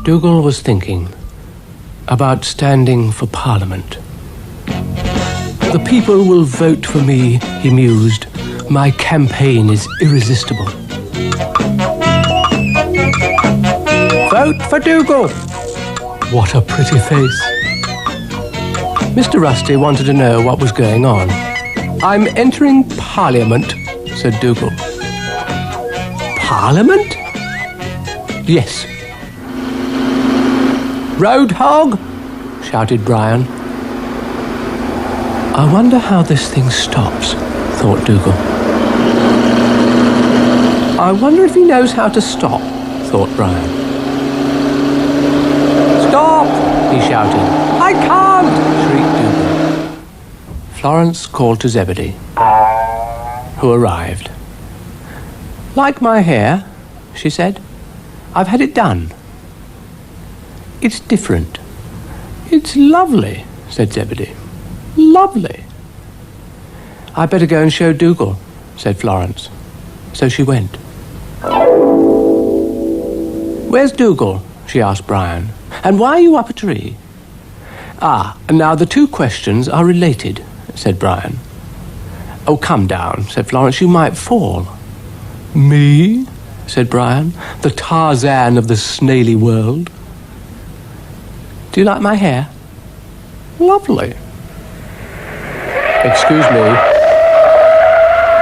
Dougal was thinking about standing for Parliament. The people will vote for me, he mused. My campaign is irresistible. Vote for Dougal! What a pretty face. Mr. Rusty wanted to know what was going on. I'm entering Parliament, said Dougal. Parliament? Yes. Roadhog! Shouted Brian. I wonder how this thing stops, thought Dougal. I wonder if he knows how to stop, thought Brian. Stop! He shouted. I can't! Shrieked Dougal. Florence called to Zebedee, who arrived. Like my hair, she said. I've had it done. It's different. It's lovely, said Zebedee. Lovely. I'd better go and show Dougal, said Florence. So she went. Where's Dougal? She asked Brian. And why are you up a tree? Now the two questions are related, said Brian. Oh, come down, said Florence. You might fall. Me? Said Brian. The Tarzan of the snaily world. Do you like my hair? Lovely. Excuse me.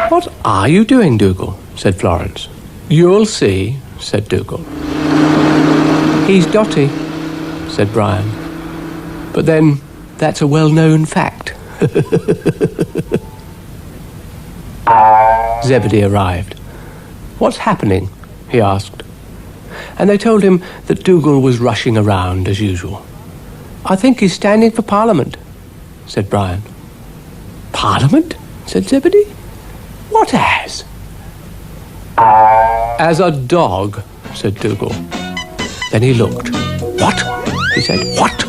What are you doing, Dougal? Said Florence. You'll see, said Dougal. He's dotty, said Brian. But then, that's a well-known fact. Zebedee arrived. What's happening? He asked. And they told him that Dougal was rushing around as usual. I think he's standing for Parliament, said Brian. Parliament? Said Zebedee. What as? As a dog, said Dougal. Then he looked. What? He said. What?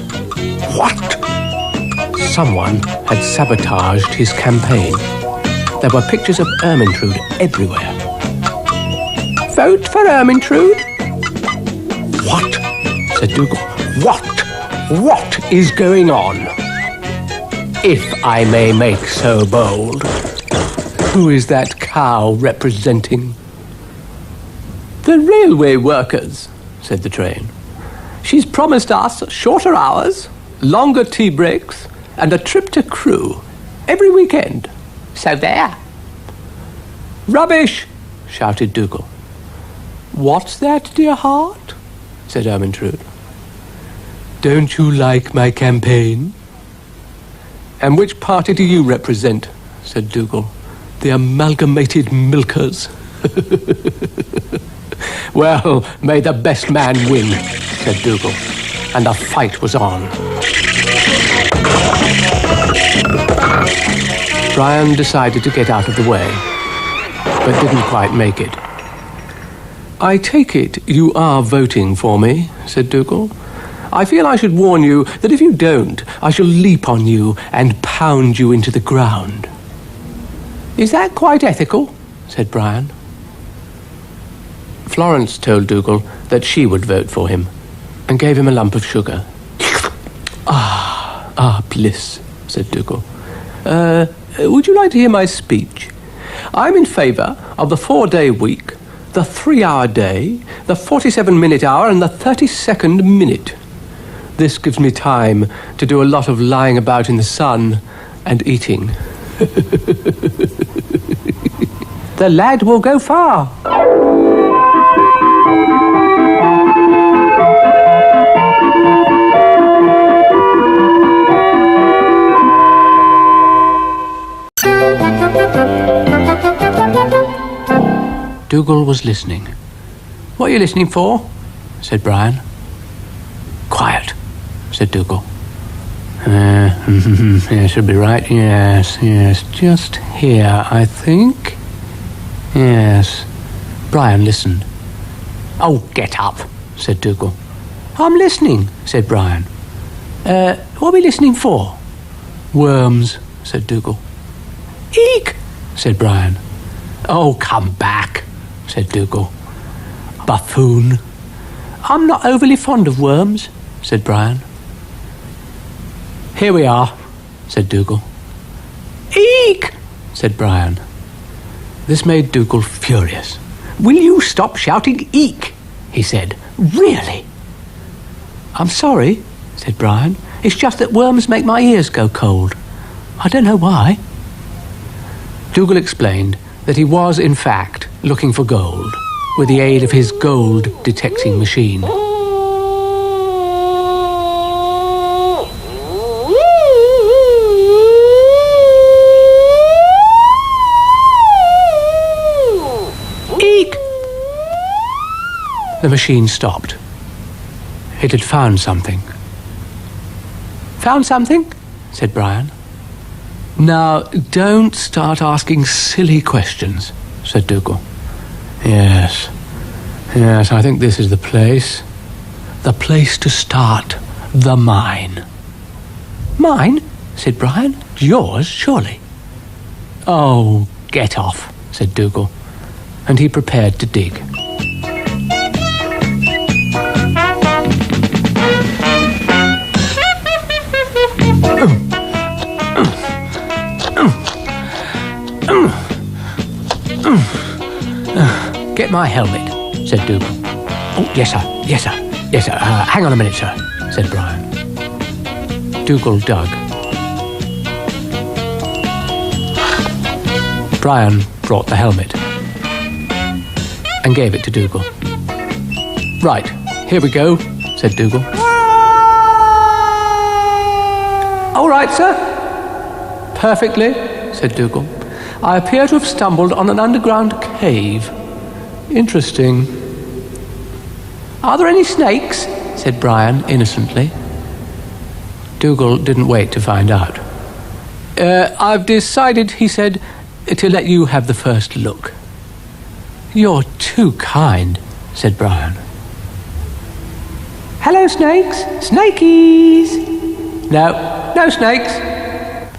What? Someone had sabotaged his campaign. There were pictures of Ermintrude everywhere. Vote for Ermintrude? What? Said Dougal. What? What is going on? If I may make so bold. Who is that cow representing? The railway workers, said the train. She's promised us shorter hours, longer tea breaks, and a trip to Crewe every weekend. So there. Rubbish, shouted Dougal. What's that, dear heart? Said Ermintrude. Don't you like my campaign? And which party do you represent? Said Dougal. The Amalgamated Milkers. Well, may the best man win, said Dougal. And the fight was on. Brian decided to get out of the way, but didn't quite make it. I take it you are voting for me, said Dougal. I feel I should warn you that if you don't, I shall leap on you and pound you into the ground. Is that quite ethical? Said Brian. Florence told Dougal that she would vote for him and gave him a lump of sugar. Bliss, said Dougal. Would you like to hear my speech? I'm in favour of the 4-day week, the 3-hour day, the 47-minute hour, and the 32nd minute. This gives me time to do a lot of lying about in the sun and eating. The lad will go far. Dougal was listening. What are you listening for? Said Brian. Quiet, said Dougal. Yes, should be right. Yes. Just here, I think. Yes. Brian listened. Oh, get up, said Dougal. I'm listening, said Brian. What are we listening for? Worms, said Dougal. Eek, said Brian. Oh, come back, said Dougal. Buffoon. I'm not overly fond of worms, said Brian. Here we are, said Dougal. Eek, said Brian. This made Dougal furious. Will you stop shouting eek, he said. Really? I'm sorry, said Brian. It's just that worms make my ears go cold. I don't know why. Dougal explained that he was, in fact, looking for gold with the aid of his gold-detecting machine. Eek! The machine stopped. It had found something. Found something? Said Brian. Now, don't start asking silly questions, said Dougal. Yes, I think this is the place. The place to start the mine. Mine? Said Brian. Yours, surely. Oh, get off, said Dougal, and he prepared to dig. Get my helmet, said Dougal. Oh, yes, sir. Hang on a minute, sir, said Brian. Dougal dug. Brian brought the helmet and gave it to Dougal. Right, here we go, said Dougal. All right, sir. Perfectly, said Dougal. I appear to have stumbled on an underground cave. Interesting. Are there any snakes? Said Brian innocently. Dougal didn't wait to find out. I've decided, he said, to let you have the first look. You're too kind, said Brian. Hello, snakes. Snakies. No snakes.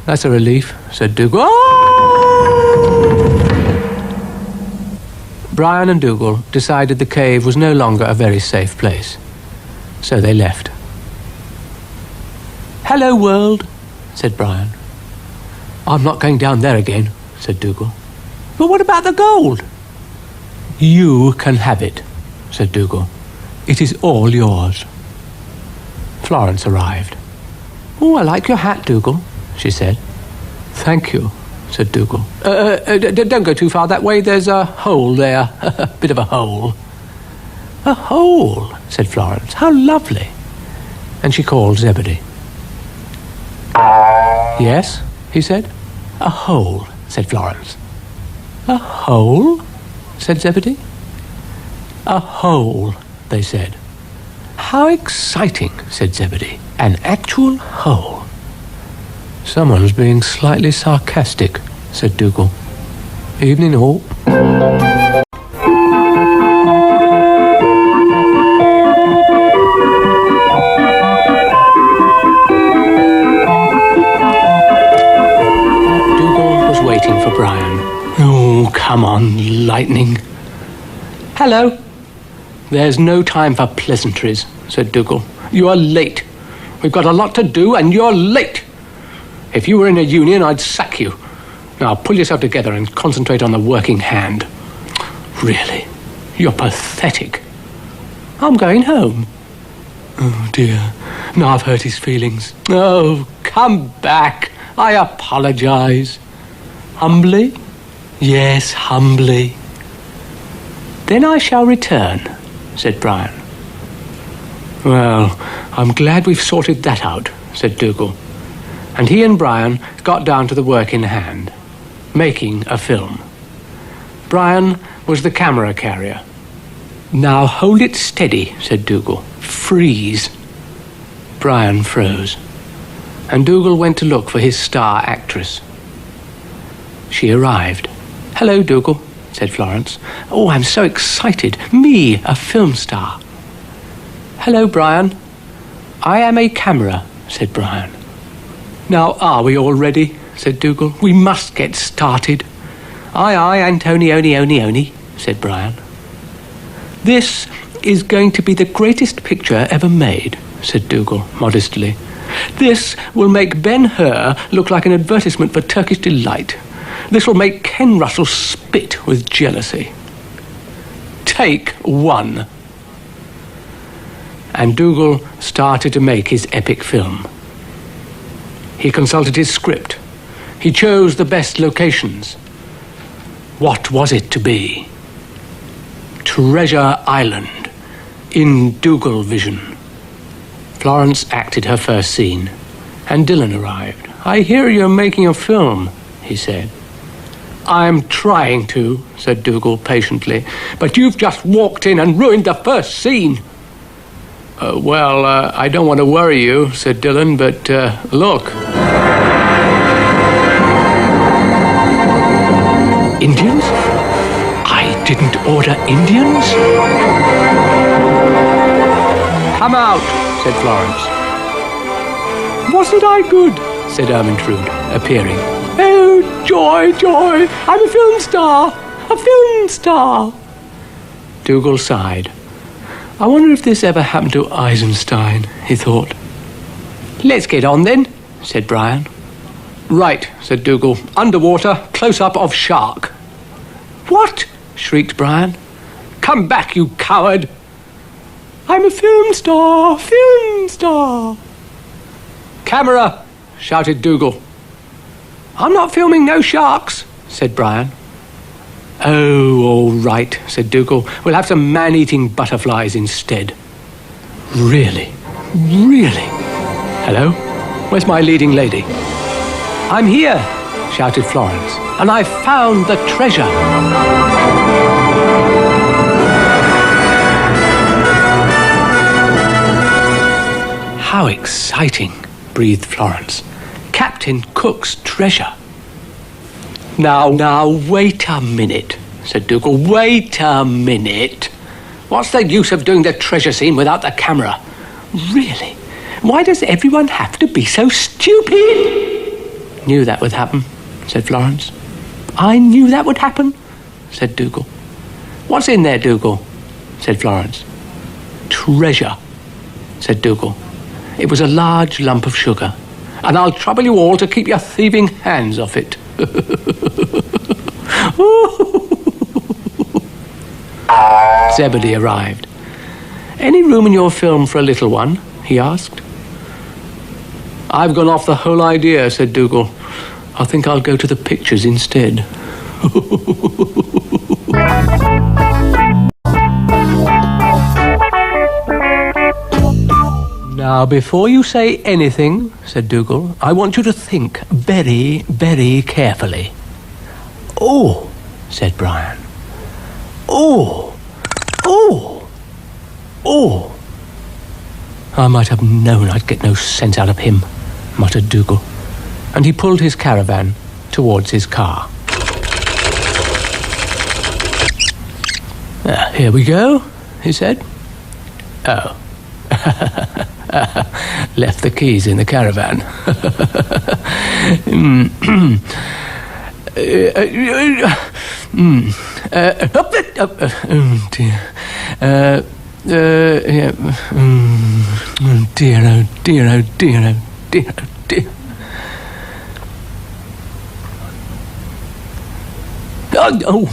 That's a relief, said Dougal. Brian and Dougal decided the cave was no longer a very safe place, so they left. Hello, world, said Brian. I'm not going down there again, said Dougal. But what about the gold? You can have it, said Dougal. It is all yours. Florence arrived. Oh, I like your hat, Dougal, she said. Thank you, said Dougal. Don't go too far that way. There's a hole there. A bit of a hole. A hole, said Florence. How lovely. And she called Zebedee. Yes, he said. A hole, said Florence. A hole, said Zebedee. A hole, they said. How exciting, said Zebedee. An actual hole. Someone's being slightly sarcastic, said Dougal. Evening all. Dougal was waiting for Brian. Oh, come on, lightning. Hello. There's no time for pleasantries, said Dougal. You are late. We've got a lot to do, and you're late. If you were in a union, I'd sack you. Now, pull yourself together and concentrate on the working hand. Really, you're pathetic. I'm going home. Oh, dear. Now I've hurt his feelings. Oh, come back. I apologize. Humbly? Yes, humbly. Then I shall return, said Brian. Well, I'm glad we've sorted that out, said Dougal. And he and Brian got down to the work in hand, making a film. Brian was the camera carrier. Now hold it steady, said Dougal. Freeze. Brian froze, and Dougal went to look for his star actress. She arrived. Hello, Dougal, said Florence. Oh, I'm so excited. Me, a film star. Hello, Brian. I am a camera, said Brian. Now, are we all ready? Said Dougal. We must get started. Aye, Antonioni, said Brian. This is going to be the greatest picture ever made, said Dougal modestly. This will make Ben-Hur look like an advertisement for Turkish Delight. This will make Ken Russell spit with jealousy. Take one. And Dougal started to make his epic film. He consulted his script. He chose the best locations. What was it to be? Treasure Island, in Dougal vision. Florence acted her first scene, and Dylan arrived. I hear you're making a film, he said. I'm trying to, said Dougal patiently, but you've just walked in and ruined the first scene. I don't want to worry you, said Dylan, but look. Indians? I didn't order Indians. Come out, said Florence. Wasn't I good? Said Ermintrude, appearing. Oh, joy, joy! I'm a film star! A film star! Dougal sighed. I wonder if this ever happened to Eisenstein, he thought. Let's get on then, said Brian. Right, said Dougal. Underwater, close-up of shark. What? Shrieked Brian. Come back, you coward! I'm a film star! Film star! Camera! Shouted Dougal. I'm not filming no sharks, said Brian. Oh, all right, said Dougal. We'll have some man-eating butterflies instead. Really? Really? Hello? Where's my leading lady? I'm here, shouted Florence, and I found the treasure. How exciting, breathed Florence. Captain Cook's treasure. Now, wait a minute, said Dougal. Wait a minute. What's the use of doing the treasure scene without the camera? Really? Why does everyone have to be so stupid? Knew that would happen, said Florence. I knew that would happen, said Dougal. What's in there, Dougal? Said Florence. Treasure, said Dougal. It was a large lump of sugar, and I'll trouble you all to keep your thieving hands off it. Zebedee arrived. Any room in your film for a little one? He asked. I've gone off the whole idea, said Dougal. I think I'll go to the pictures instead. Now, before you say anything, said Dougal, I want you to think very, very carefully. Oh, said Brian. Oh, oh, oh. I might have known I'd get no sense out of him, muttered Dougal, and he pulled his caravan towards his car. Here we go, he said. Oh. Left the keys in the caravan. Oh dear. Yeah. Oh dear, oh dear, oh dear, oh dear, oh dear. Oh.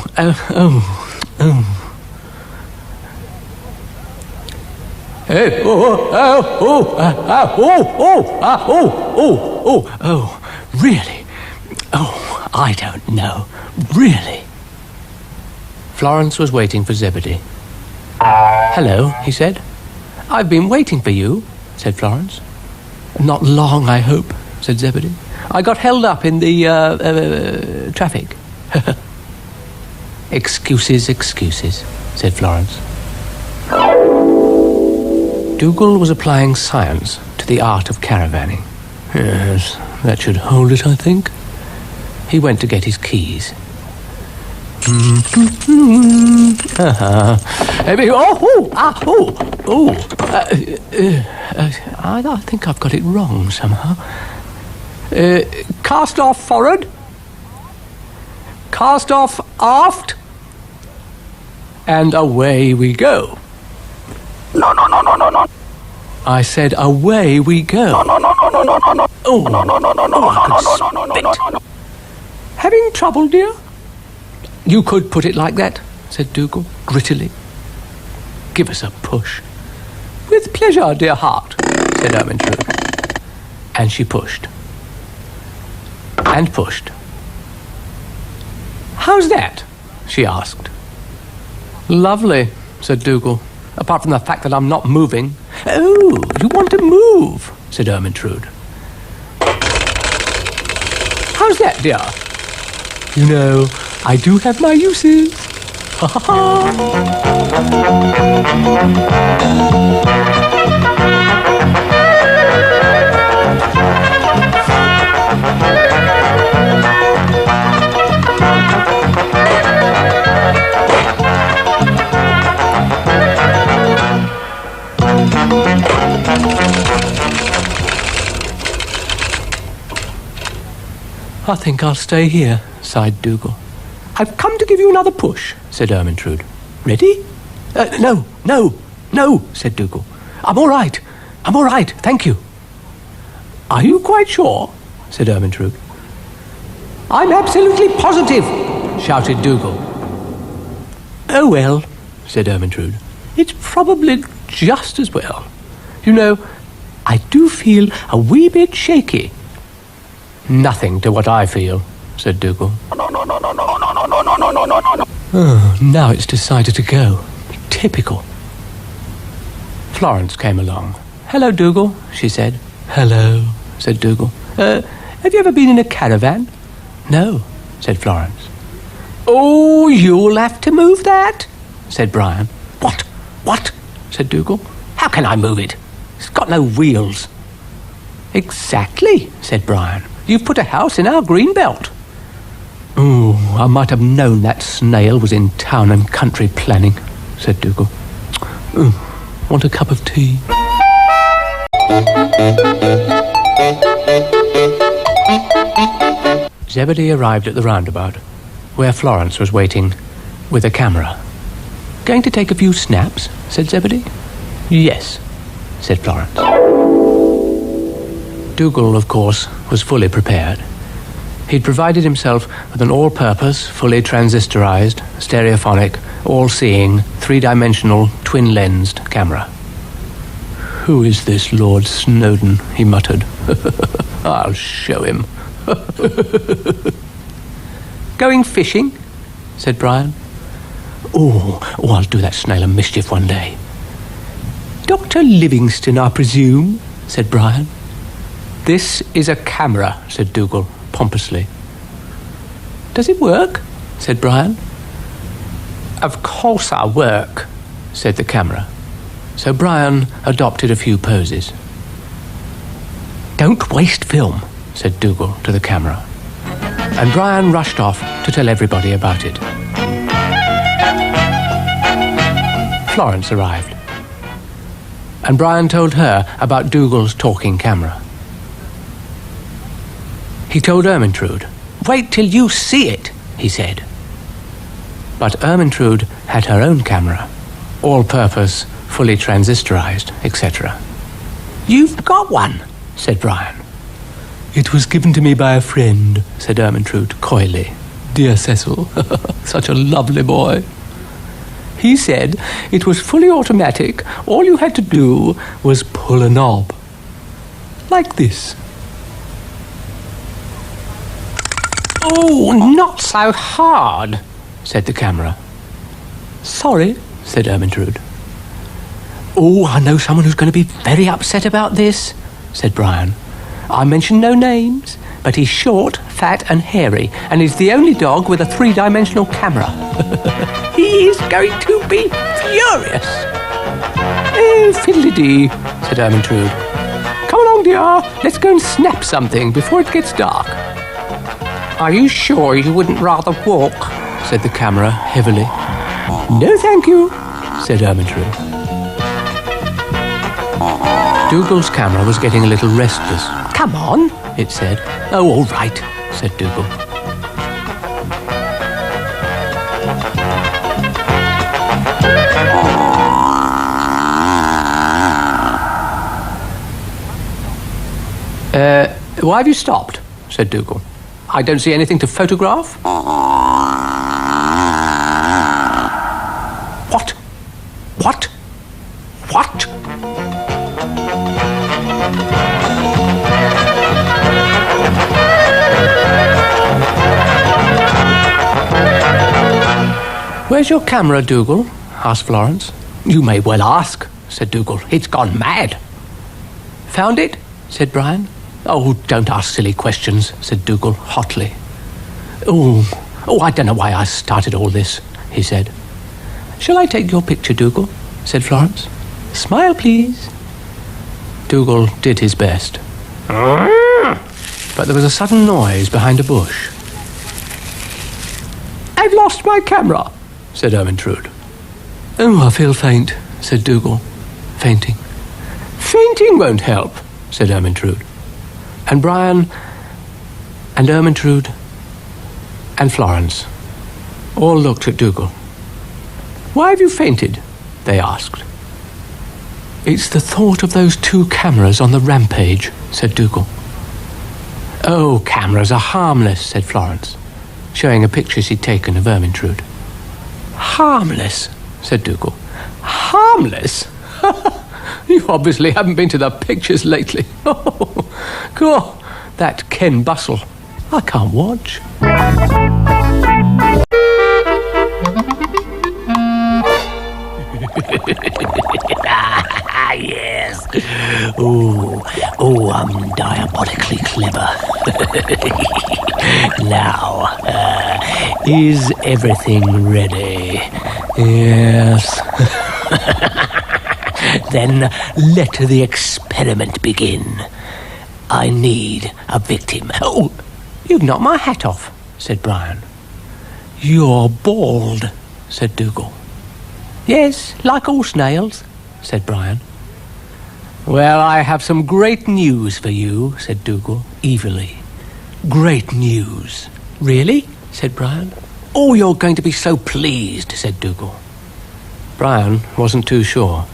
Oh, really? Oh, I don't know. Really? Florence was waiting for Zebedee. Hello, he said. I've been waiting for you, said Florence. Not long, I hope, said Zebedee. I got held up in the traffic. Excuses, said Florence. Dougal was applying science to the art of caravanning. Yes, that should hold it, I think. He went to get his keys. I think I've got it wrong somehow. Cast off forward. Cast off aft. And away we go. No. I said, away we go. No. I could spit. Having trouble, dear? You could put it like that, said Dougal, grittily. Give us a push. With pleasure, dear heart, said Ermintrude. And she pushed. And pushed. How's that? She asked. Lovely, said Dougal, apart from the fact that I'm not moving. Oh, you want to move, said Ermintrude. How's that, dear? You know, I do have my uses. Ha ha ha. I think I'll stay here, sighed Dougal. I've come to give you another push, said Ermintrude. Ready? No, said Dougal. I'm all right, thank you. Are you quite sure? Said Ermintrude. I'm absolutely positive, shouted Dougal. Oh well, said Ermintrude. It's probably just as well. You know, I do feel a wee bit shaky. Nothing to what I feel, said Dougal. Oh, now it's decided to go. Typical. Florence came along. Hello, Dougal, she said. Hello, said Dougal. Have you ever been in a caravan? No, said Florence. Oh, you'll have to move that, said Brian. What? Said Dougal. How can I move it? It's got no wheels. Exactly, said Brian. You've put a house in our green belt. Oh, I might have known that snail was in town and country planning, said Dougal. Want a cup of tea? Zebedee arrived at the roundabout, where Florence was waiting with a camera. Going to take a few snaps? Said Zebedee. Yes, said Florence. Dougal, of course, was fully prepared. He'd provided himself with an all-purpose, fully transistorized, stereophonic, all-seeing, three-dimensional, twin-lensed camera. Who is this Lord Snowdon? He muttered. I'll show him. Going fishing? Said Brian. Oh, I'll do that snail a mischief one day. Dr. Livingston, I presume, said Brian. This is a camera, said Dougal, pompously. Does it work? Said Brian. Of course I work, said the camera. So Brian adopted a few poses. Don't waste film, said Dougal to the camera. And Brian rushed off to tell everybody about it. Florence arrived. And Brian told her about Dougal's talking camera. He told Ermintrude. Wait till you see it, he said. But Ermintrude had her own camera, all-purpose, fully transistorized, etc. You've got one, said Brian. It was given to me by a friend, said Ermintrude coyly. Dear Cecil, such a lovely boy. He said it was fully automatic. All you had to do was pull a knob. Like this. Oh, not so hard, said the camera. Sorry, said Ermintrude. Oh, I know someone who's going to be very upset about this, said Brian. I mention no names, but he's short, fat and hairy, and he's the only dog with a three-dimensional camera. He is going to be furious. Oh, fiddly-dee, said Ermintrude. Come along, dear, let's go and snap something before it gets dark. Are you sure you wouldn't rather walk? Said the camera heavily. No, thank you, said Ermintrude. Dougal's camera was getting a little restless. Come on, it said. Oh, all right, said Dougal. Why have you stopped? Said Dougal. I don't see anything to photograph. What? What? What? Where's your camera, Dougal? Asked Florence. You may well ask, said Dougal. It's gone mad. Found it? Said Brian. Oh, don't ask silly questions, said Dougal hotly. Oh, I don't know why I started all this, he said. Shall I take your picture, Dougal? Said Florence. Smile, please. Dougal did his best. But there was a sudden noise behind a bush. I've lost my camera, said Ermintrude. Oh, I feel faint, said Dougal, fainting. Fainting won't help, said Ermintrude. And Brian and Ermintrude and Florence all looked at Dougal. Why have you fainted? They asked. It's the thought of those 2 cameras on the rampage, said Dougal. Oh, cameras are harmless, said Florence, showing a picture she'd taken of Ermintrude. Harmless, said Dougal. Harmless? You obviously haven't been to the pictures lately. Oh, God, that Ken Bustle. I can't watch. Yes. Oh, I'm diabolically clever. Now, is everything ready? Yes. Then let the experiment begin. I need a victim. Oh, you've knocked my hat off, said Brian. You're bald, said Dougal. Yes, like all snails, said Brian. Well, I have some great news for you, said Dougal, evilly. Great news. Really? Said Brian. Oh, you're going to be so pleased, said Dougal. Brian wasn't too sure.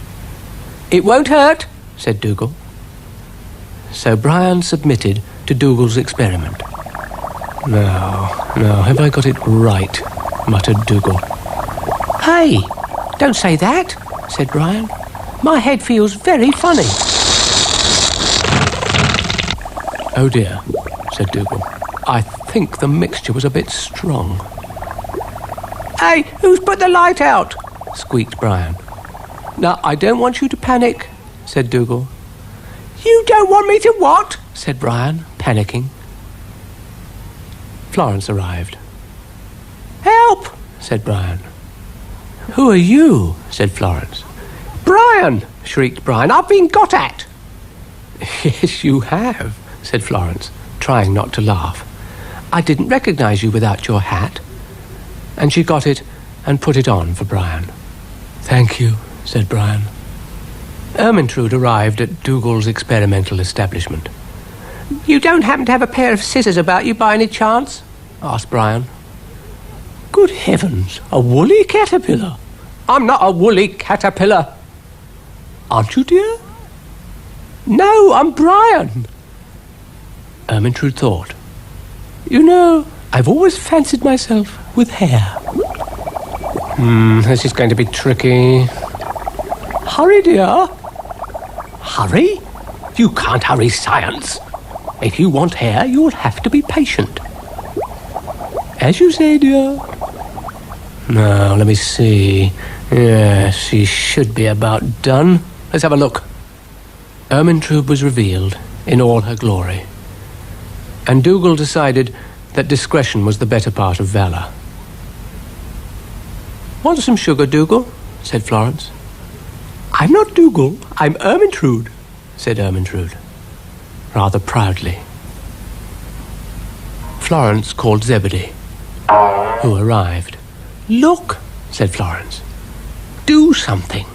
It won't hurt, said Dougal. So Brian submitted to Dougal's experiment. No, have I got it right, muttered Dougal. Hey, don't say that, said Brian. My head feels very funny. Oh dear, said Dougal. I think the mixture was a bit strong. Hey, who's put the light out? Squeaked Brian. Now, I don't want you to panic, said Dougal. You don't want me to what? Said Brian, panicking. Florence arrived. Help, said Brian. Who are you? Said Florence. Brian, shrieked Brian. I've been got at. Yes, you have, said Florence, trying not to laugh. I didn't recognize you without your hat. And she got it and put it on for Brian. Thank you, said Brian. Ermintrude arrived at Dougal's experimental establishment. You don't happen to have a pair of scissors about you by any chance? Asked Brian. Good heavens, a woolly caterpillar. I'm not a woolly caterpillar. Aren't you, dear? No, I'm Brian. Ermintrude thought. You know, I've always fancied myself with hair. This is going to be tricky. Hurry, dear. Hurry? You can't hurry science. If you want hair, you'll have to be patient. As you say, dear. Now, let me see. Yes, she should be about done. Let's have a look. Ermintrude was revealed in all her glory. And Dougal decided that discretion was the better part of valor. Want some sugar, Dougal? Said Florence. I'm not Dougal, I'm Ermintrude, said Ermintrude, rather proudly. Florence called Zebedee, who arrived. Look, said Florence. Do something.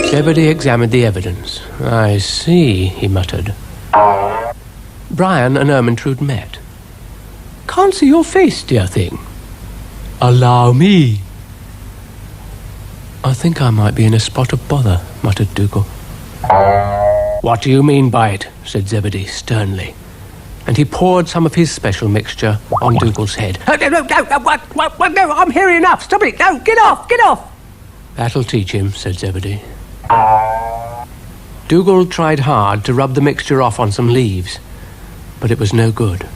Zebedee examined the evidence. I see, he muttered. Brian and Ermintrude met. Can't see your face, dear thing. Allow me. I think I might be in a spot of bother, muttered Dougal. "What do you mean by it?" said Zebedee sternly. And he poured some of his special mixture on Dougal's head. No, I'm hearing enough. Stop it. No, get off. "That'll teach him," said Zebedee. Dougal tried hard to rub the mixture off on some leaves, but it was no good.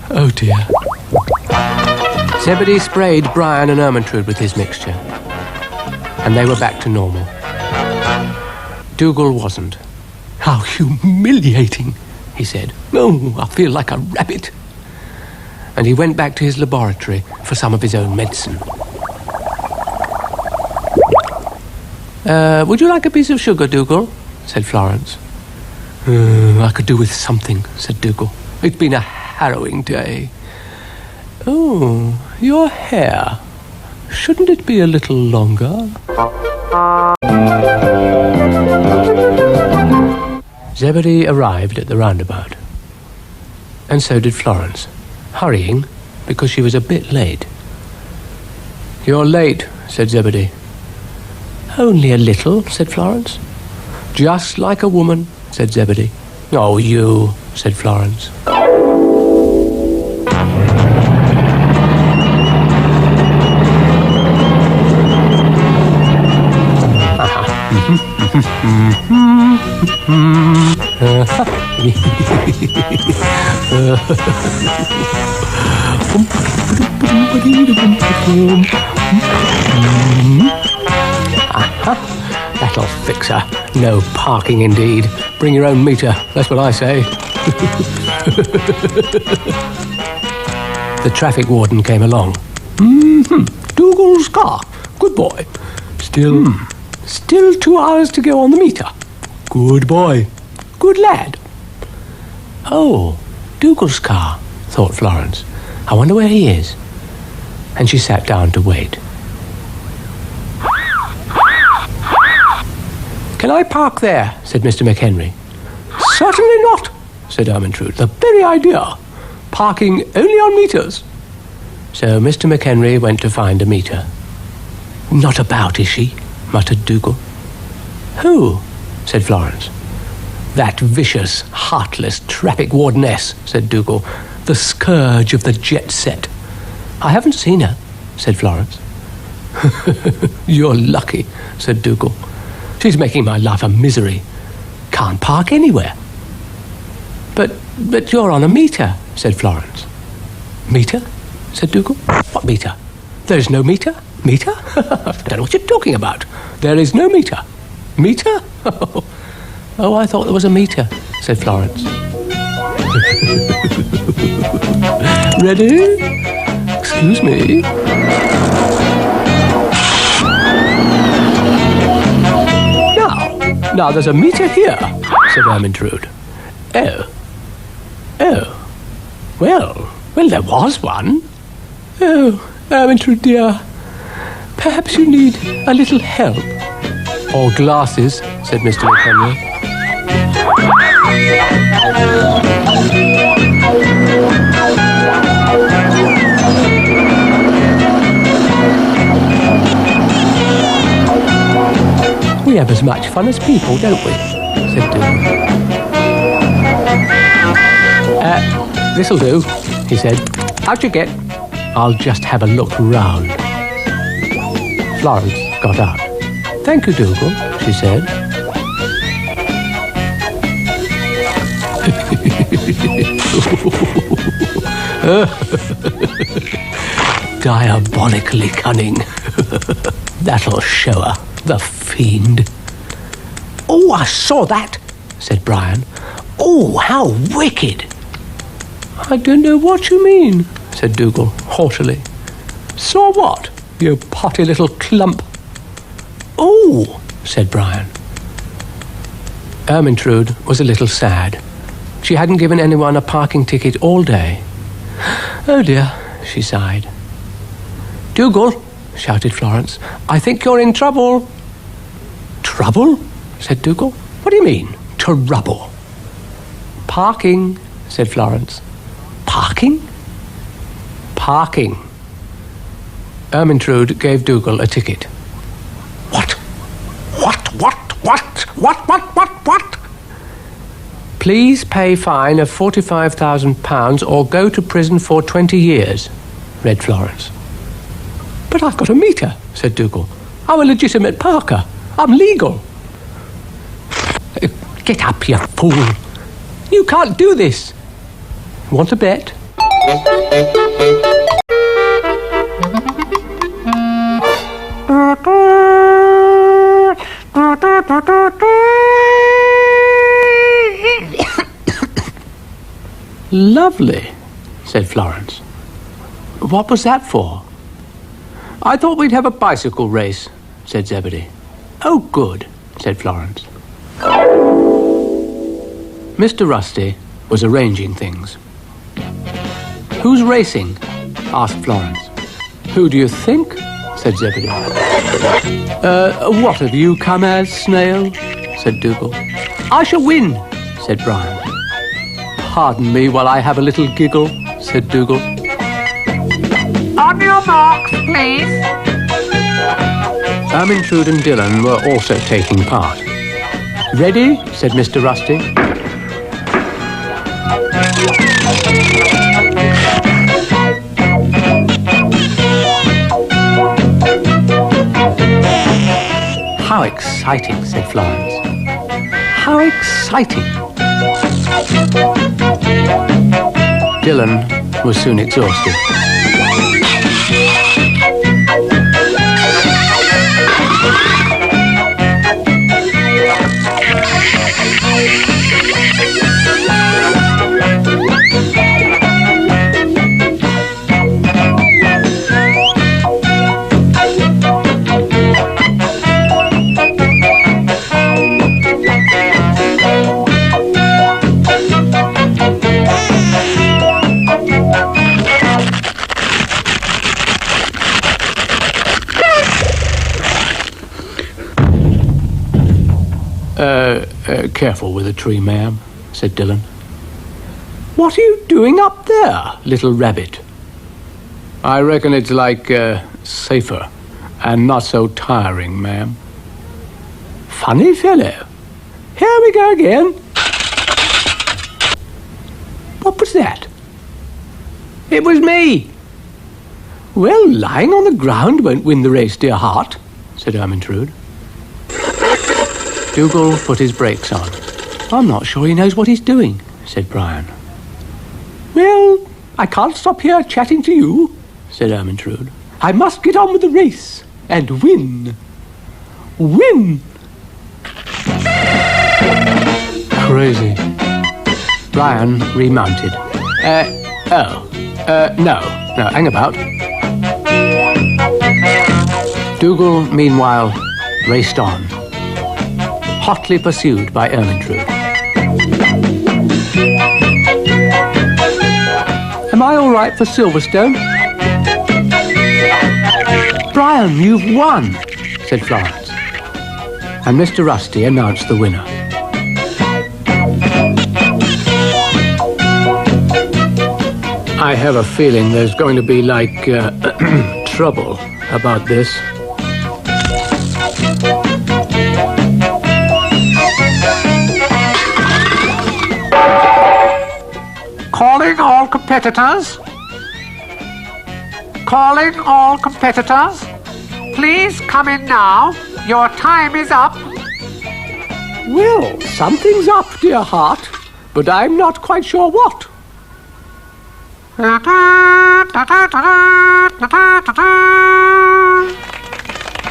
Oh dear. Zebedee sprayed Brian and Ermintrude with his mixture, and they were back to normal. Dougal wasn't. "How humiliating," he said. "Oh, I feel like a rabbit." And he went back to his laboratory for some of his own medicine. Would you like a piece of sugar, Dougal?" said Florence. "I could do with something," said Dougal. "It's been a harrowing day." "Oh, your hair. Shouldn't it be a little longer?" Zebedee arrived at the roundabout. And so did Florence, hurrying because she was a bit late. "You're late," said Zebedee. "Only a little," said Florence. "Just like a woman," said Zebedee. "Oh, you," said Florence. That'll fix her. No parking indeed. Bring your own meter, that's what I say. The traffic warden came along. Dougal's car. Good boy. Still 2 hours to go on the meter. Good boy. Good lad. Oh, Dougal's car, thought Florence. I wonder where he is. And she sat down to wait. "Can I park there?" said Mr. McHenry. "Certainly not," said Ermintrude. "The very idea. Parking only on meters." So Mr. McHenry went to find a meter. "Not about, is she?" muttered Dougal. "Who?" said Florence. "That vicious, heartless traffic wardeness," said Dougal. "The scourge of the jet set." "I haven't seen her," said Florence. "You're lucky," said Dougal. "She's making my life a misery. Can't park anywhere." But you're on a meter," said Florence. "Meter?" said Dougal. "What meter? There's no meter. Meter? I don't know what you're talking about. There is no meter. Meter? Oh, I thought there was a meter," said Florence. "Ready? Excuse me." Now there's a meter here," said Ermintrude. Oh. Well, there was one. Oh, Ermintrude dear, perhaps you need a little help. "Or glasses," said Mr. McHenry. "We have as much fun as people, don't we?" said Dougal. "This'll do," he said. "Out you get. I'll just have a look round." Florence got up. "Thank you, Dougal," she said. Diabolically cunning. That'll show her, the fiend. "Oh, I saw that," said Brian. "Oh, how wicked." "I don't know what you mean," said Dougal haughtily. "Saw what, you potty little clump?" "Oh," said Brian. Ermintrude was a little sad. She hadn't given anyone a parking ticket all day. "Oh dear," she sighed. "Dougal," shouted Florence, "I think you're in trouble." "Trouble?" said Dougal. "What do you mean, trouble?" "Parking," said Florence. "Parking?" "Parking." Ermintrude gave Dougal a ticket. What? Please pay fine of £45,000 or go to prison for 20 years, read Florence. But I've got a meter, said Dougal. I'm a legitimate parker. I'm legal. Get up, you fool. You can't do this. Want a bet? Lovely, said Florence. What was that for? I thought we'd have a bicycle race, said Zebedee. Oh, good, said Florence. Mr. Rusty was arranging things. Who's racing? Asked Florence. Who do you think? Said Zebedee. What have you come as, Snail? Said Dougal. I shall win, said Brian. Pardon me while I have a little giggle, said Dougal. On your marks, please. Ermintrude and Dylan were also taking part. Ready? Said Mr. Rusty. How exciting, said Florence. How exciting. Dylan was soon exhausted. Careful with the tree, ma'am, said Dylan. What are you doing up there, little rabbit? I reckon it's safer and not so tiring, ma'am. Funny fellow. Here we go again. What was that? It was me. Well, lying on the ground won't win the race, dear heart, said Ermintrude. Dougal put his brakes on. I'm not sure he knows what he's doing, said Brian. Well, I can't stop here chatting to you, said Ermintrude. I must get on with the race and win. Win! Crazy. Brian remounted. No, hang about. Dougal, meanwhile, raced on, hotly pursued by Ermintrude. Am I all right for Silverstone? Brian, you've won, said Florence. And Mr. Rusty announced the winner. I have a feeling there's going to be, trouble about this. Calling all competitors. Calling all competitors. Please come in now. Your time is up. Well, something's up, dear heart, but I'm not quite sure what.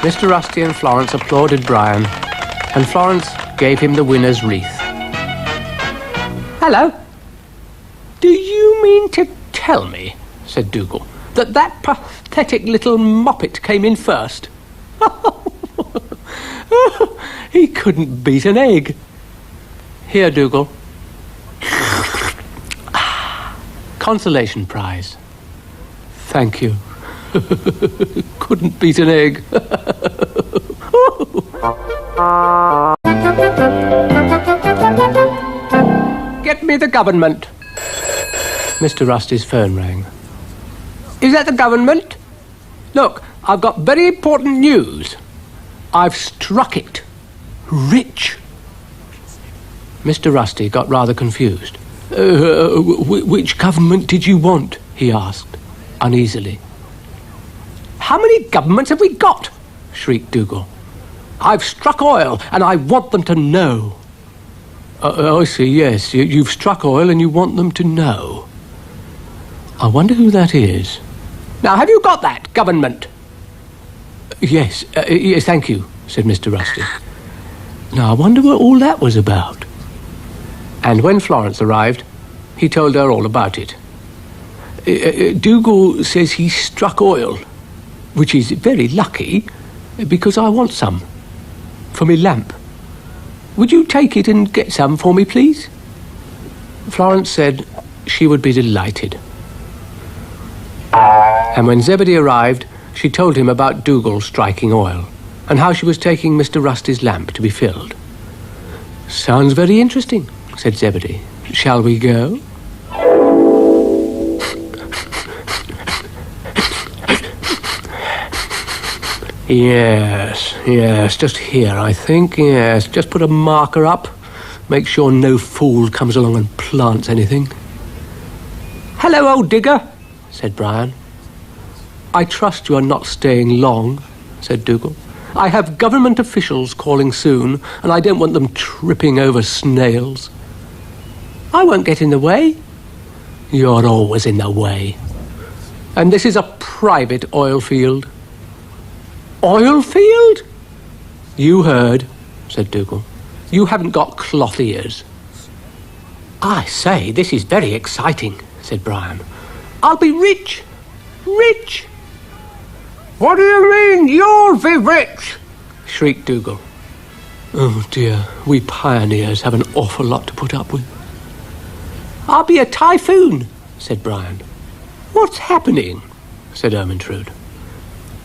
Mr. Rusty and Florence applauded Brian, and Florence gave him the winner's wreath. Hello. Do you mean to tell me, said Dougal, that pathetic little moppet came in first? He couldn't beat an egg. Here, Dougal. Consolation prize. Thank you. Couldn't beat an egg. Get me the government. Mr. Rusty's phone rang. Is that the government? Look, I've got very important news. I've struck it. Rich. Mr. Rusty got rather confused. Which government did you want? He asked, uneasily. How many governments have we got? Shrieked Dougal. I've struck oil, and I want them to know. I see, yes. You've struck oil, and you want them to know. I wonder who that is. Now, have you got that, government? Yes, yes, thank you, said Mr. Rusty. Now, I wonder what all that was about. And when Florence arrived, he told her all about it. Dougal says he struck oil, which is very lucky, because I want some for me lamp. Would you take it and get some for me, please? Florence said she would be delighted. And when Zebedee arrived, she told him about Dougal striking oil and how she was taking Mr. Rusty's lamp to be filled. Sounds very interesting, said Zebedee. Shall we go? Yes, just here, I think. Yes, just put a marker up. Make sure no fool comes along and plants anything. Hello, old digger, said Brian. I trust you are not staying long, said Dougal. I have government officials calling soon, and I don't want them tripping over snails. I won't get in the way. You're always in the way. And this is a private oil field. Oil field? You heard, said Dougal. You haven't got cloth ears. I say, this is very exciting, said Brian. I'll be rich. Rich. What do you mean, you'll be rich? Shrieked Dougal. Oh dear, we pioneers have an awful lot to put up with. I'll be a typhoon, said Brian. What's happening? Said Ermintrude.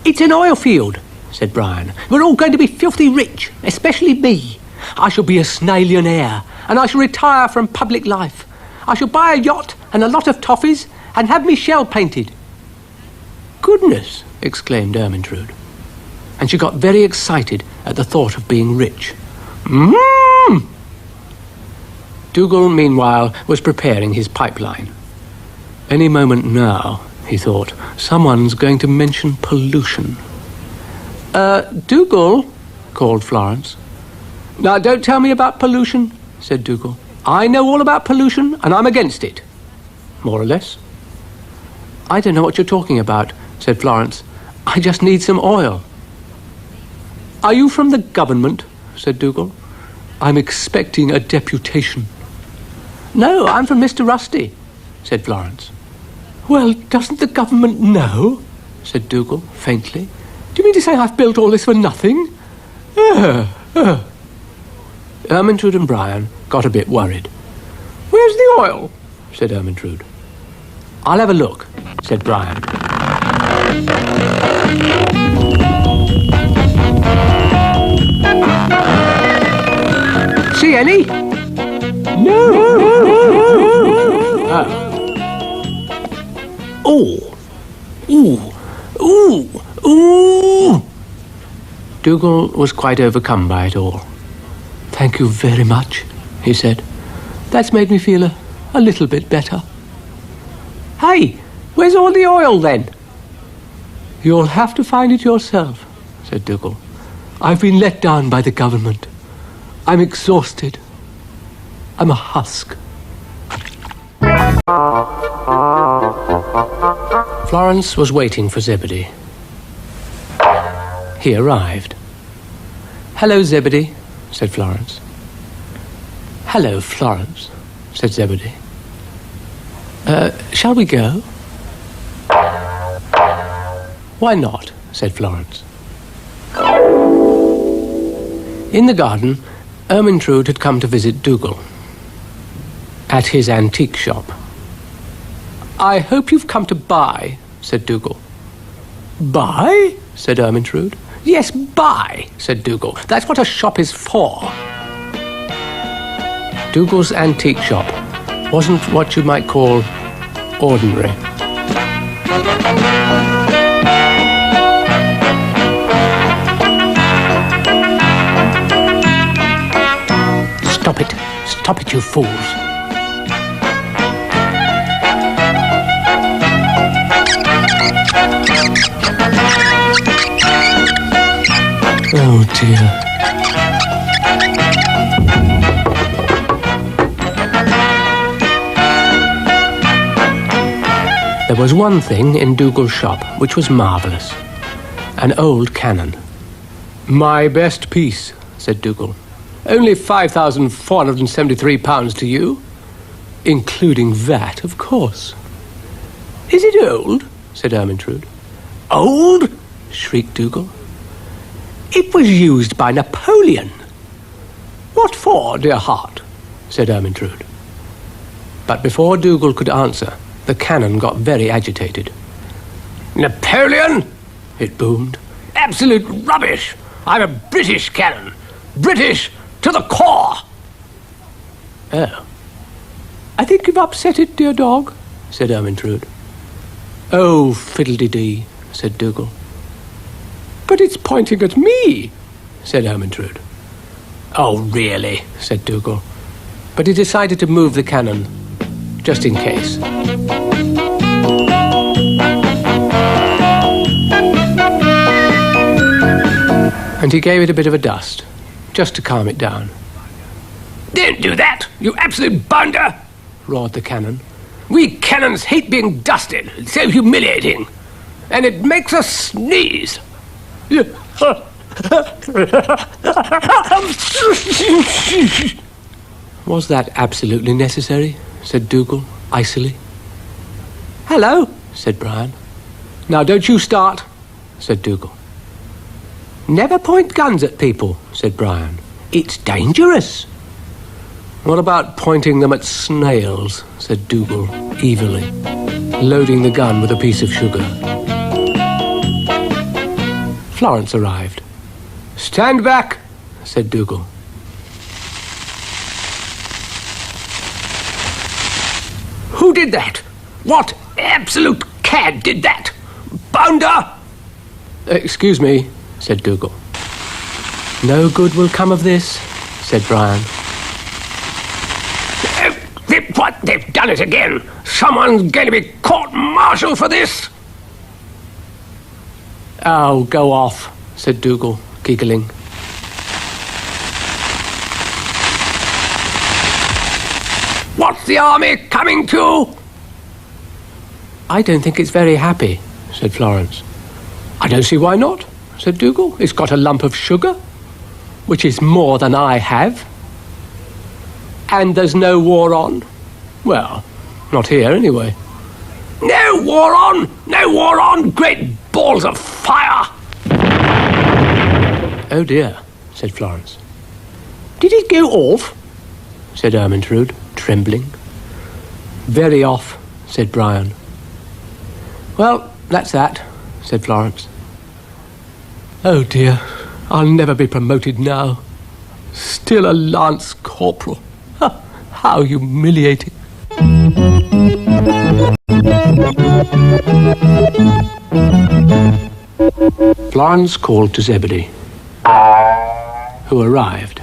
It's an oil field, said Brian. We're all going to be filthy rich, especially me. I shall be a snailionaire, and I shall retire from public life. I shall buy a yacht and a lot of toffees and have me shell painted. Goodness, exclaimed Ermintrude. And she got very excited at the thought of being rich. Dougal, meanwhile, was preparing his pipeline. Any moment now, he thought, someone's going to mention pollution. Dougal, called Florence. Now, don't tell me about pollution, said Dougal. I know all about pollution, and I'm against it. More or less. I don't know what you're talking about, said Florence. I just need some oil. Are you from the government? Said Dougal. I'm expecting a deputation. No, I'm from Mr. Rusty, said Florence. Well, doesn't the government know? Said Dougal, faintly. Do you mean to say I've built all this for nothing? Ermintrude and Brian got a bit worried. Where's the oil? Said Ermintrude. I'll have a look, said Brian. See any? No. Oh. Ooh. Dougal was quite overcome by it all. Thank you very much, he said. That's made me feel a little bit better. Hey, where's all the oil then? You'll have to find it yourself, said Dougal. I've been let down by the government. I'm exhausted. I'm a husk. Florence was waiting for Zebedee. He arrived. Hello, Zebedee, said Florence. Hello, Florence, said Zebedee. Shall we go? Why not, said Florence. In the garden, Ermintrude had come to visit Dougal at his antique shop. I hope you've come to buy, said Dougal. Buy? Said Ermintrude. Yes, buy, said Dougal. That's what a shop is for. Dougal's antique shop wasn't what you might call ordinary. Stop it, you fools. Oh, dear. There was one thing in Dougal's shop which was marvellous. An old cannon. "My best piece," said Dougal. "Only £5,473 to you. Including VAT, of course." "Is it old?" said Ermintrude. "Old?" shrieked Dougal. "It was used by Napoleon." "What for, dear heart?" said Ermintrude. But before Dougal could answer, the cannon got very agitated. "Napoleon?" it boomed. "Absolute rubbish! I'm a British cannon. British to the core!" "Oh. I think you've upset it, dear dog," said Ermintrude. "Oh, fiddle-dee-dee," said Dougal. "But it's pointing at me," said Ermintrude. "Oh, really," said Dougal. But he decided to move the cannon, just in case. And he gave it a bit of a dust, just to calm it down. "Don't do that, you absolute bounder!" roared the cannon. "We cannons hate being dusted. It's so humiliating. And it makes us sneeze." "Was that absolutely necessary?" said Dougal, icily. "Hello," said Brian. "Now don't you start," said Dougal. "Never point guns at people," said Brian. "It's dangerous." "What about pointing them at snails?" said Dougal, evilly, loading the gun with a piece of sugar. Florence arrived. "Stand back," said Dougal. "Who did that? What absolute cad did that? Bounder!" "Excuse me," said Dougal. "No good will come of this," said Brian. "What? They've done it again! Someone's going to be court-martialed for this!" "Oh, go off," said Dougal, giggling. "What's the army coming to?" "I don't think it's very happy," said Florence. "I don't see why not," said Dougal. "It's got a lump of sugar, which is more than I have. And there's no war on. Well, not here anyway." "No war on! No war on! Great balls of fire!" "Oh dear," said Florence. "Did it go off?" said Ermintrude, trembling. "Very off," said Brian. "Well, that's that," said Florence. "Oh dear, I'll never be promoted now. Still a Lance Corporal. How humiliating." Florence called to Zebedee, who arrived.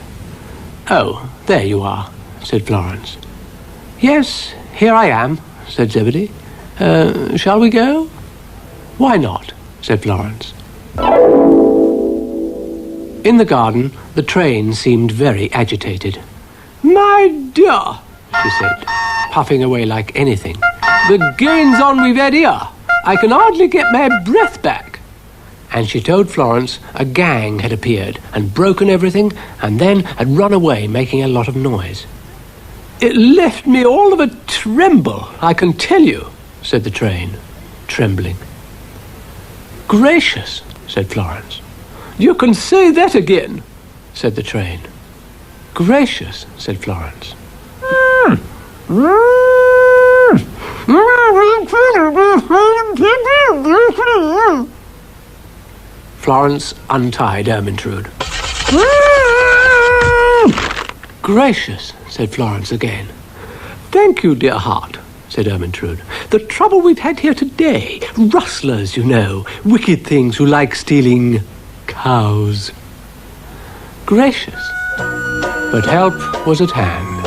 "Oh, there you are," said Florence. "Yes, here I am," said Zebedee. Shall we go?" "Why not?" said Florence. In the garden, the train seemed very agitated. "My dear," she said, puffing away like anything, "the gains on we've had here. I can hardly get my breath back." And she told Florence a gang had appeared and broken everything and then had run away making a lot of noise. "It left me all of a tremble, I can tell you," said the train, trembling. "Gracious," said Florence. "You can say that again," said the train. "Gracious," said Florence. Florence untied Ermintrude. "Gracious," said Florence again. "Thank you, dear heart," said Ermintrude. "The trouble we've had here today, rustlers, you know, wicked things who like stealing cows." Gracious. But help was at hand.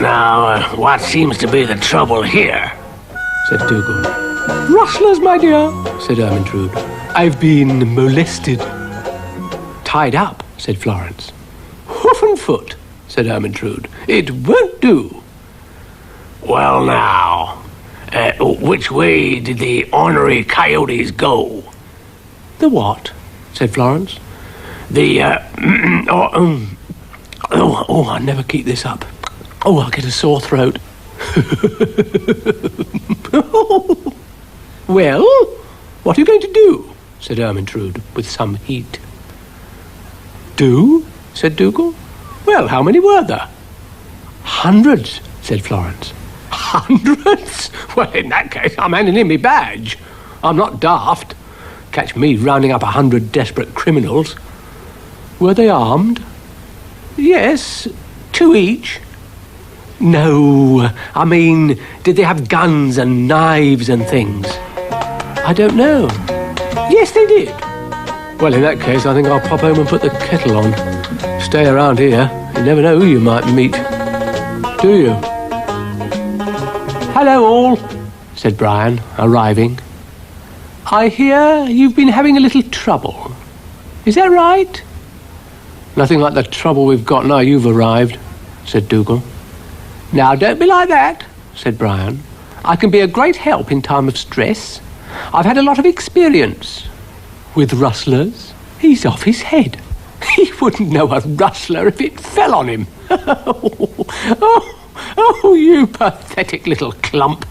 Now, what seems to be the trouble here? Said Dougal. Rustlers, my dear, said Ermintrude. I've been molested. Tied up, said Florence. Hoof and foot, said Ermintrude. It won't do. Well, now, which way did the ornery coyotes go? The what? Said Florence. The, I never keep this up. Oh, I'll get a sore throat. Well, what are you going to do? Said Ermintrude, with some heat. Do? Said Dougal. Well, how many were there? Hundreds, said Florence. Hundreds? Well, in that case, I'm handing in my badge. I'm not daft. Catch me rounding up 100 desperate criminals. Were they armed? Yes, 2 each. No, I mean, did they have guns and knives and things? I don't know. Yes, they did. Well, in that case, I think I'll pop home and put the kettle on. Stay around here. You never know who you might meet. Do you? Hello, all, said Brian, arriving. I hear you've been having a little trouble. Is that right? Nothing like the trouble we've got now you've arrived, said Dougal. Now, don't be like that, said Brian. I can be a great help in time of stress. I've had a lot of experience. With rustlers, he's off his head. He wouldn't know a rustler if it fell on him. Oh, you pathetic little clump.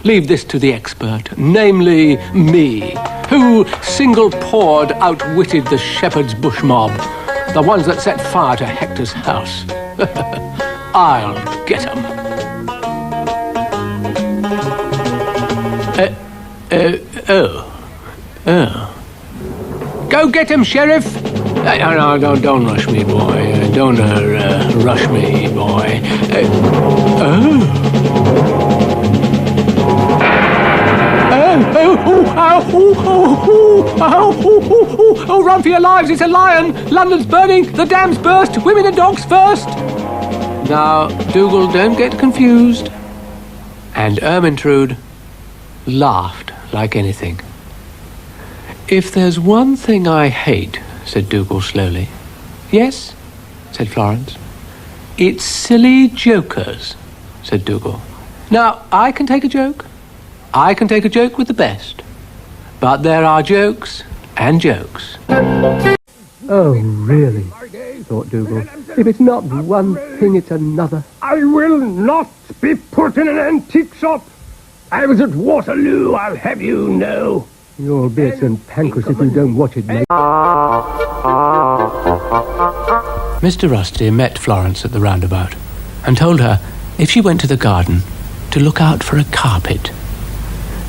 Leave this to the expert, namely me, who single-pawed outwitted the shepherd's bush mob, the ones that set fire to Hector's house. I'll get 'em. Go get him, Sheriff! No, don't rush me, boy. Don't rush me, boy. Oh, run for your lives, it's a lion! London's burning, the dam's burst, women and dogs first! Now, Dougal, don't get confused. And Ermintrude laughed like anything. If there's one thing I hate, said Dougal slowly. Yes, said Florence. It's silly jokers, said Dougal. Now, I can take a joke. I can take a joke with the best. But there are jokes and jokes. Oh, really, thought Dougal. If it's not one thing, it's another. I will not be put in an antique shop. I was at Waterloo, I'll have you know. You'll be at St. Pancras if you don't watch it, mate. Mr. Rusty met Florence at the roundabout and told her if she went to the garden to look out for a carpet.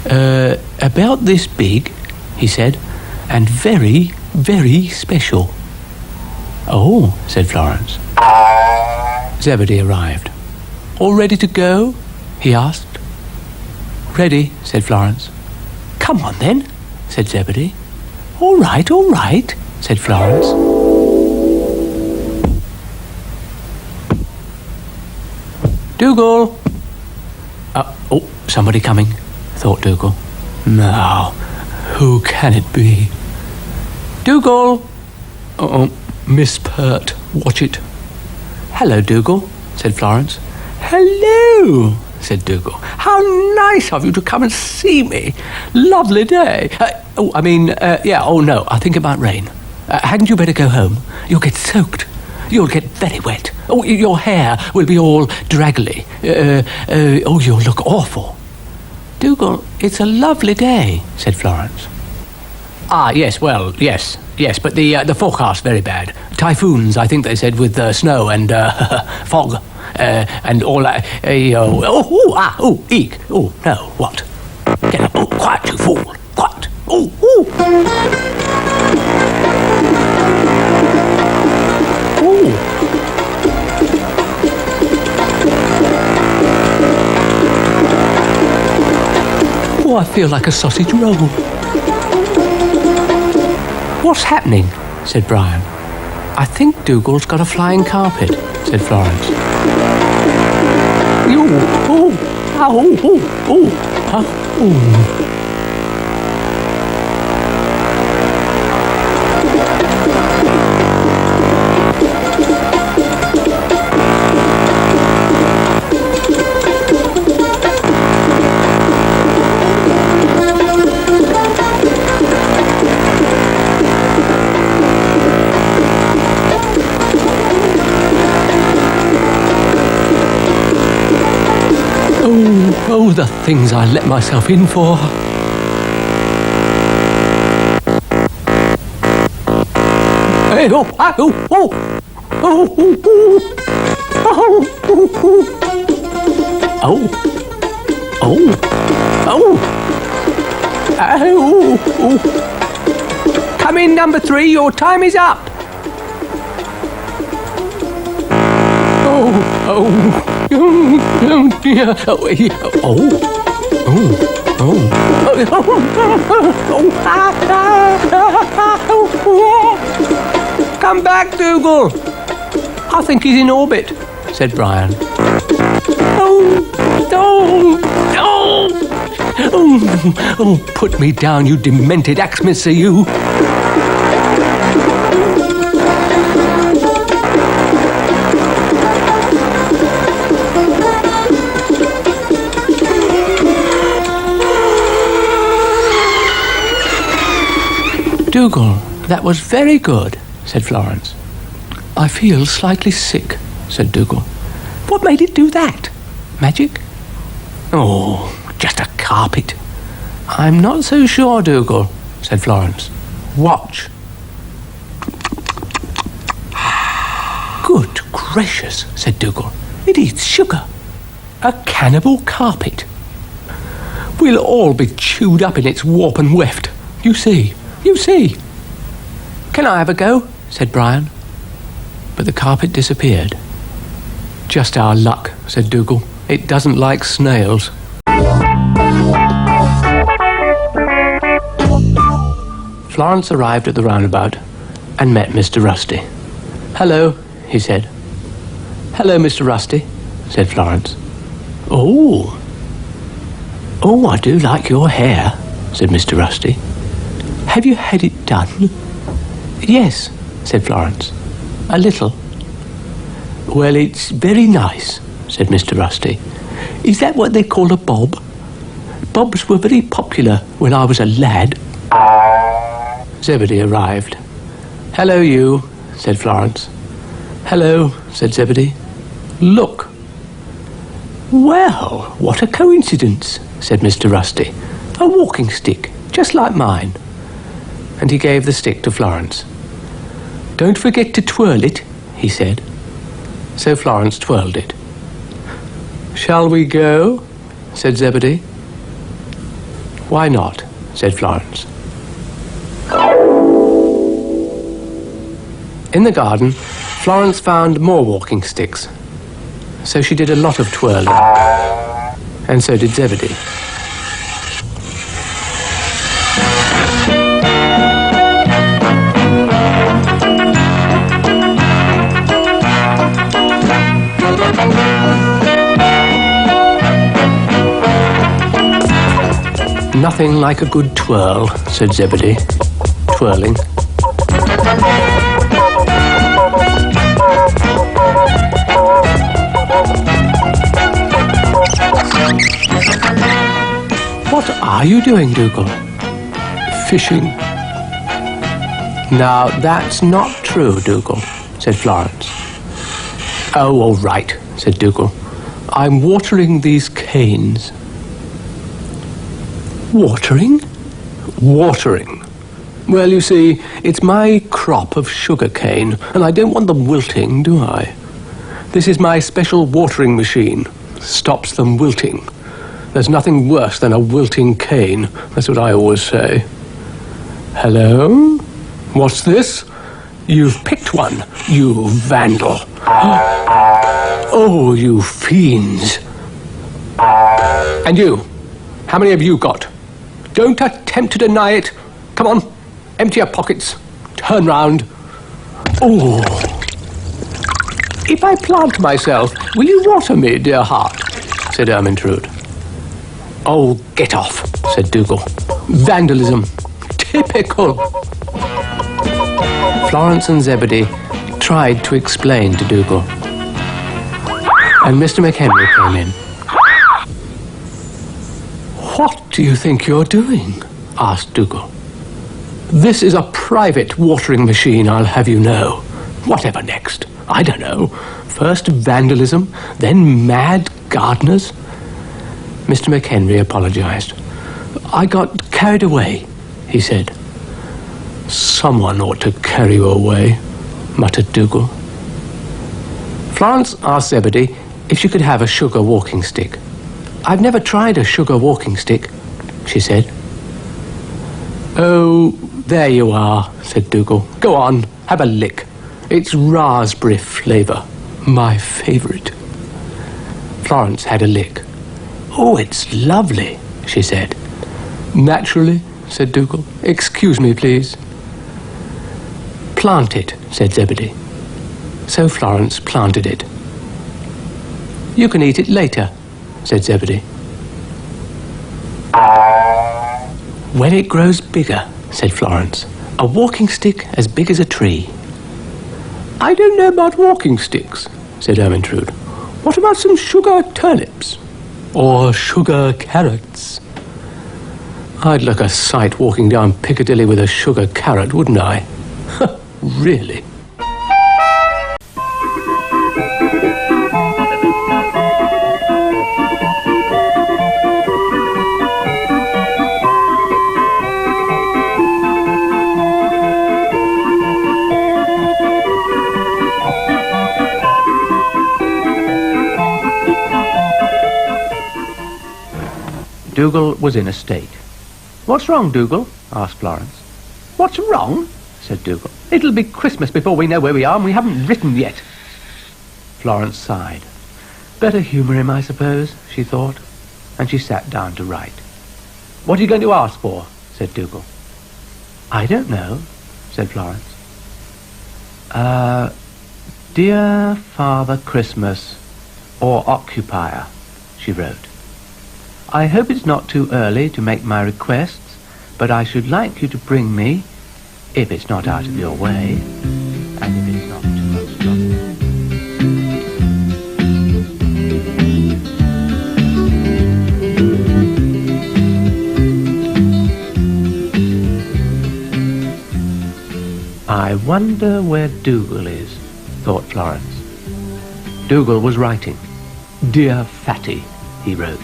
About this big, he said, and very, very special. Oh, said Florence. Zebedee arrived. All ready to go? He asked. Ready, said Florence. Come on then, said Zebedee. All right, said Florence. Dougal! Somebody coming, thought Dougal. Now, who can it be? Dougal! Miss Pert, watch it. Hello, Dougal, said Florence. Hello, said Dougal. How nice of you to come and see me. Lovely day. I think it might rain. Hadn't you better go home? You'll get soaked. You'll get very wet. Oh, your hair will be all draggly. You'll look awful. Dougal, it's a lovely day, said Florence. Yes, but the forecast very bad. Typhoons, I think they said, with snow and fog and all that. Eek. Oh, no, what? Get up. Oh, quiet, you fool. Quiet. Oh. Oh, I feel like a sausage roll. What's happening? Said Brian. I think Dougal's got a flying carpet, said Florence. Oh, the things I let myself in for. Hey, oh, Come in, number 3, your time is up. Oh dear. Come back, Dougal. I think he's in orbit, said Brian. Oh, put me down, you demented axemisser, you. Dougal, that was very good, said Florence. I feel slightly sick, said Dougal. What made it do that? Magic? Oh, just a carpet. I'm not so sure, Dougal, said Florence. Watch. Good gracious, said Dougal. It eats sugar. A cannibal carpet. We'll all be chewed up in its warp and weft. You see. Can I have a go? Said Brian. But the carpet disappeared. Just our luck, said Dougal. It doesn't like snails. Florence arrived at the roundabout and met Mr. Rusty. Hello, he said. Hello, Mr. Rusty, said Florence. Oh, I do like your hair, said Mr. Rusty. Have you had it done? Yes, said Florence. A little. Well, it's very nice, said Mr. Rusty. Is that what they call a bob? Bobs were very popular when I was a lad. Zebedee arrived. Hello, you, said Florence. Hello, said Zebedee. Look. Well, what a coincidence, said Mr. Rusty. A walking stick, just like mine. And he gave the stick to Florence. Don't forget to twirl it, he said. So Florence twirled it. Shall we go? Said Zebedee. Why not? Said Florence. In the garden, Florence found more walking sticks. So she did a lot of twirling. And so did Zebedee. Nothing like a good twirl, said Zebedee, twirling. What are you doing, Dougal? Fishing. Now, that's not true, Dougal, said Florence. Oh, all right, said Dougal. I'm watering these canes. Watering? Watering. Well, you see, it's my crop of sugar cane, and I don't want them wilting, do I? This is my special watering machine. Stops them wilting. There's nothing worse than a wilting cane. That's what I always say. Hello? What's this? You've picked one, you vandal. Oh, you fiends. And you, how many have you got? Don't attempt to deny it. Come on, empty your pockets. Turn round. Oh. If I plant myself, will you water me, dear heart? said Ermintrude. Oh, get off, said Dougal. Vandalism. Typical. Florence and Zebedee tried to explain to Dougal. And Mr. McHenry came in. What do you think you're doing? Asked Dougal. This is a private watering machine, I'll have you know. Whatever next? I don't know. First vandalism, then mad gardeners. Mr. McHenry apologized. I got carried away, he said. Someone ought to carry you away, muttered Dougal. Florence asked Zebedee if she could have a sugar walking stick. I've never tried a sugar walking stick, she said. Oh, there you are, said Dougal. Go on, have a lick. It's raspberry flavour, my favourite. Florence had a lick. Oh, it's lovely, she said. Naturally, said Dougal. Excuse me, please. Plant it, said Zebedee. So Florence planted it. You can eat it later, said Zebedee. When it grows bigger, said Florence. A walking stick as big as a tree. I don't know about walking sticks, said Ermintrude. What about some sugar turnips? Or sugar carrots? I'd look a sight walking down Piccadilly with a sugar carrot, wouldn't I? Really? Dougal was in a state. What's wrong, Dougal? asked Florence. What's wrong? said Dougal. It'll be Christmas before we know where we are, and we haven't written yet. Florence sighed. Better humour him, I suppose, she thought, and she sat down to write. What are you going to ask for? said Dougal. I don't know, said Florence. Dear Father Christmas, or Occupier, she wrote. I hope it's not too early to make my requests, but I should like you to bring me, if it's not out of your way, and if it's not too obstructive. I wonder where Dougal is, thought Florence. Dougal was writing. Dear Fatty, he wrote.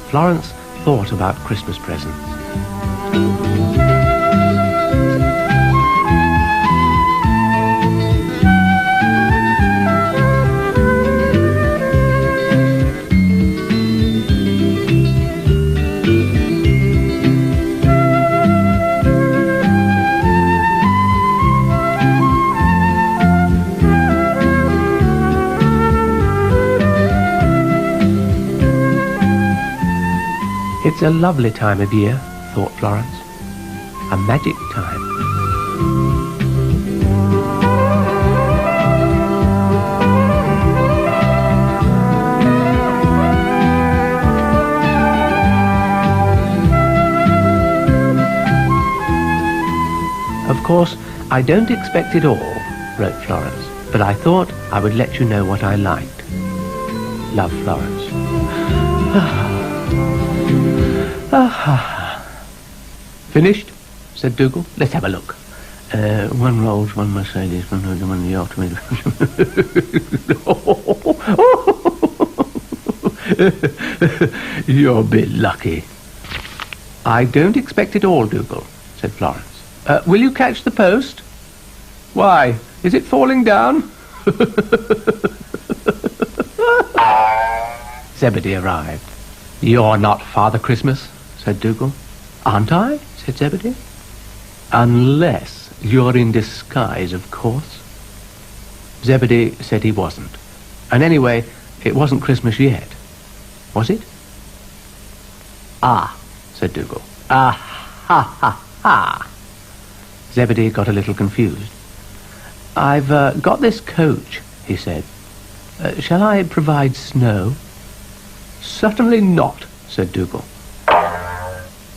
Florence thought about Christmas presents. It's a lovely time of year, thought Florence. A magic time. Of course, I don't expect it all, wrote Florence, but I thought I would let you know what I liked. Love, Florence. Finished? said Dougal. Let's have a look. One Rolls, one Mercedes, one the Ultimate. You're a bit lucky. I don't expect it all, Dougal, said Florence. Will you catch the post? Why? Is it falling down? Zebedee arrived. You're not Father Christmas, said Dougal. Aren't I? said Zebedee. Unless you're in disguise, of course. Zebedee said he wasn't. And anyway, it wasn't Christmas yet. Was it? Ah, said Dougal. Ah, ha, ha, ha. Zebedee got a little confused. I've got this coach, he said. Shall I provide snow? Certainly not, said Dougal.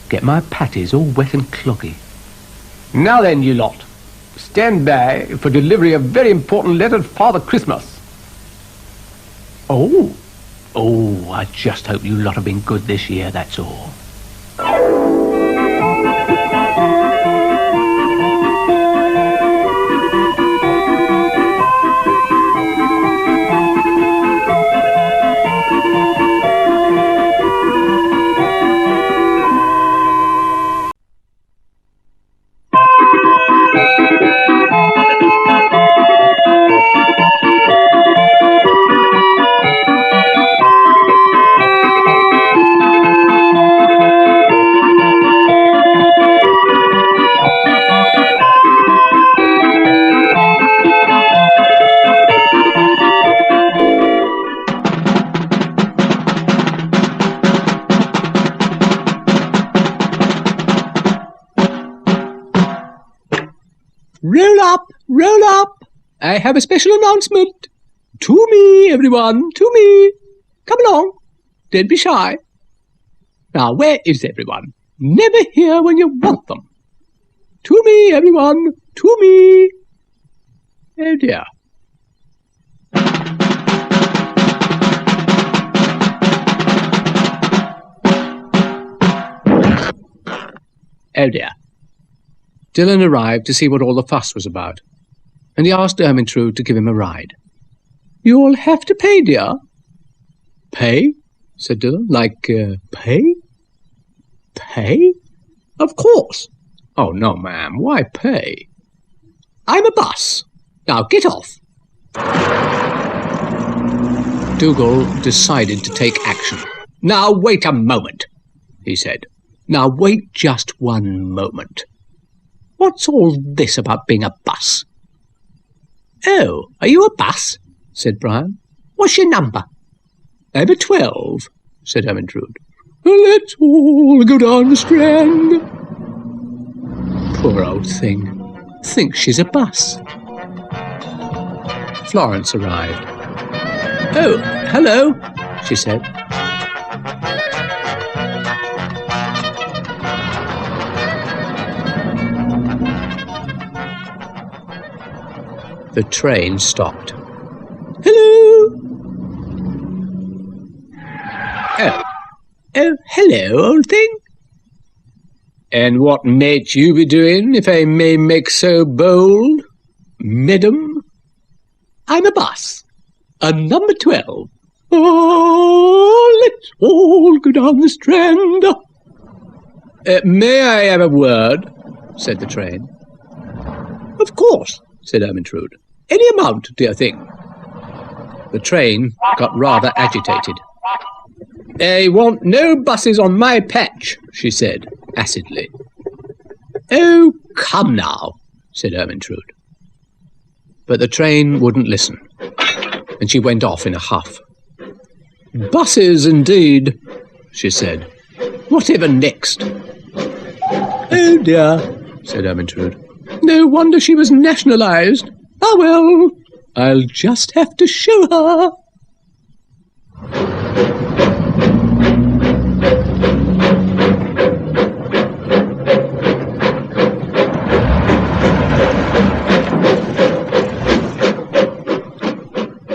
Get my patties all wet and cloggy. Now then, you lot. Stand by for delivery of very important letter to Father Christmas. Oh, I just hope you lot have been good this year, that's all. Roll up! I have a special announcement. To me, everyone, to me. Come along. Don't be shy. Now, where is everyone? Never here when you want them. To me, everyone, to me. Oh, dear. Oh, dear. Dylan arrived to see what all the fuss was about, and he asked Ermintrude to give him a ride. "You'll have to pay, dear." "Pay?" said Dylan. "Like, pay?" "Pay? Of course." "Oh, no, ma'am. Why pay?" "I'm a bus. Now get off." Dougal decided to take action. "Now wait a moment," he said. "Now wait just one moment. What's all this about being a bus?" "Oh, are you a bus?" said Brian. "What's your number?" "I'm a 12, said Ermintrude. "Let's all go down the Strand." Poor old thing. Thinks she's a bus. Florence arrived. "Oh, hello," she said. The train stopped. "Hello!" Oh, hello, old thing. "And what might you be doing, if I may make so bold, madam?" "I'm a bus, a number 12. Oh, let's all go down the Strand." "May I have a word?" said the train. "Of course," said Ermintrude. "Any amount, dear thing." The train got rather agitated. "I want no buses on my patch," she said, acidly. "Oh, come now," said Ermintrude. But the train wouldn't listen, and she went off in a huff. "Buses, indeed," she said. "Whatever next?" "Oh, dear," said Ermintrude. "No wonder she was nationalised. Ah, well, I'll just have to show her."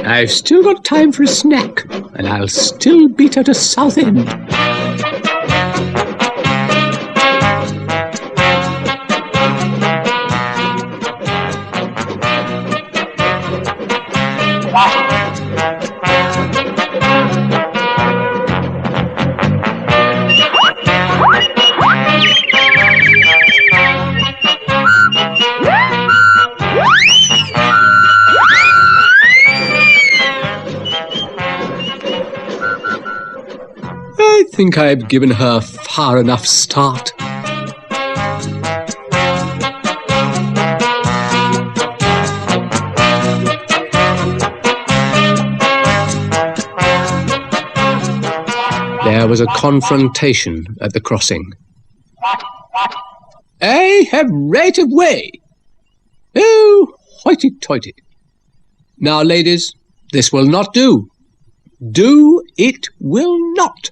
I've still got time for a snack, and I'll still beat her to Southend. I think I've given her far enough start. There was a confrontation at the crossing. "I have right of way." "Oh, hoity-toity. Now, ladies, this will not do. Do It will not.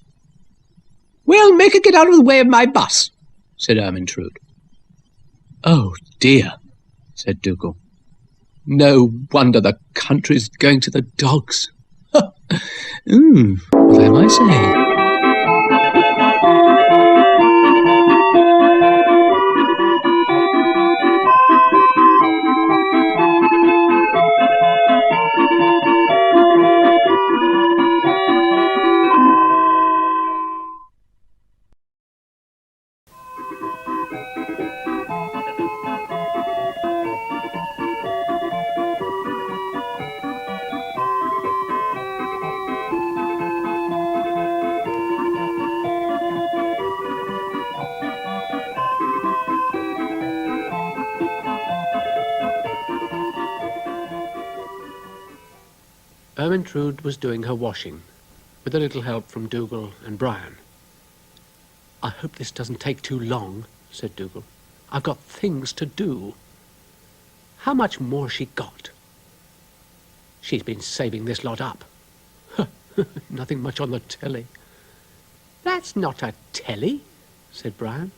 Well, make her get out of the way of my bus, said Ermintrude. Oh, dear, said Dougal. No wonder the country's going to the dogs. What am I saying? Ermintrude was doing her washing, with a little help from Dougal and Brian. "I hope this doesn't take too long," said Dougal. "I've got things to do." "How much more's she got?" "She's been saving this lot up." "Nothing much on the telly." "That's not a telly," said Brian.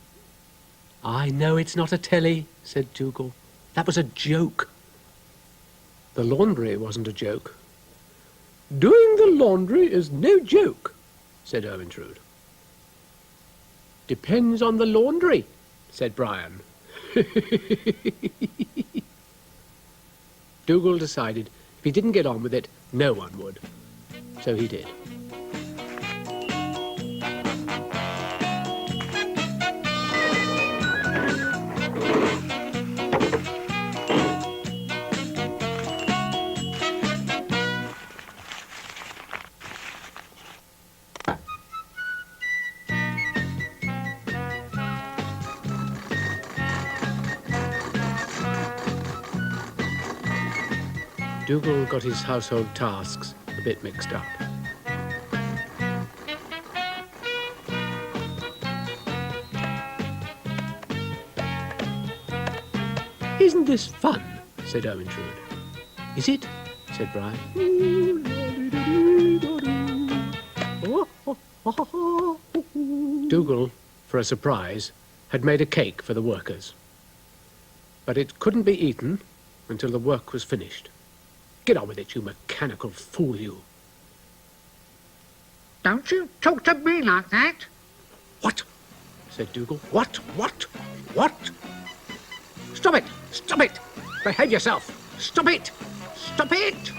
"I know it's not a telly," said Dougal. "That was a joke." "The laundry wasn't a joke." "Doing the laundry is no joke," said Ermintrude. "Depends on the laundry," said Brian. Dougal decided if he didn't get on with it, no one would. So he did. Dougal got his household tasks a bit mixed up. "Isn't this fun?" said Ermintrude. "Is it?" said Brian. Dougal, for a surprise, had made a cake for the workers. But it couldn't be eaten until the work was finished. "Get on with it, you mechanical fool, you." Don't you talk to me like that. "What?" said Dougal. What? "Stop it! Stop it! Behave yourself! Stop it! Stop it!"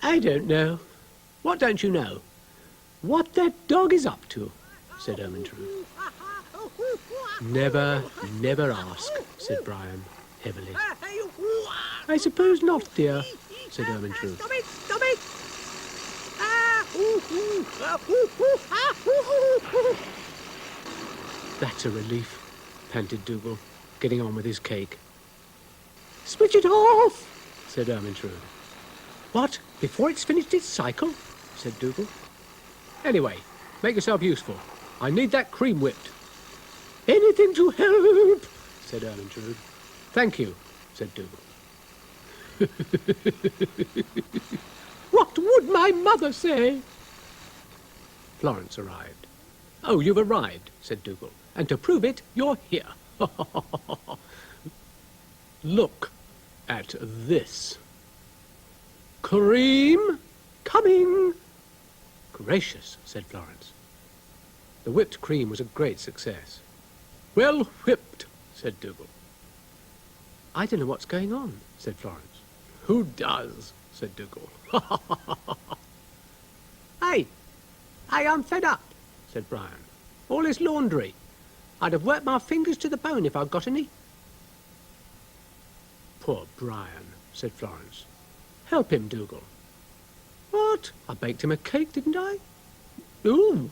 "I don't know." "What don't you know?" "What that dog is up to," said Ermintrude. Never ask," said Brian heavily. "I suppose not, dear," said Ermintrude. Stop it! Stop it! "That's a relief," panted Dougal, getting on with his cake. "Switch it off," said Ermintrude. "What? Before it's finished its cycle?" said Dougal. "Anyway, make yourself useful. I need that cream whipped." "Anything to help," said Ermintrude. "Thank you," said Dougal. "What would my mother say?" Florence arrived. "Oh, you've arrived," said Dougal. "And to prove it, you're here." "Look at this." "Cream coming." "Gracious," said Florence. The whipped cream was a great success. "Well whipped," said Dougal. "I don't know what's going on," said Florence. "Who does?" said Dougal. Hey, I'm fed up," said Brian. "All this laundry. I'd have worked my fingers to the bone if I'd got any." "Poor Brian," said Florence. "Help him, Dougal." What? I baked him a cake, didn't I? Ooh.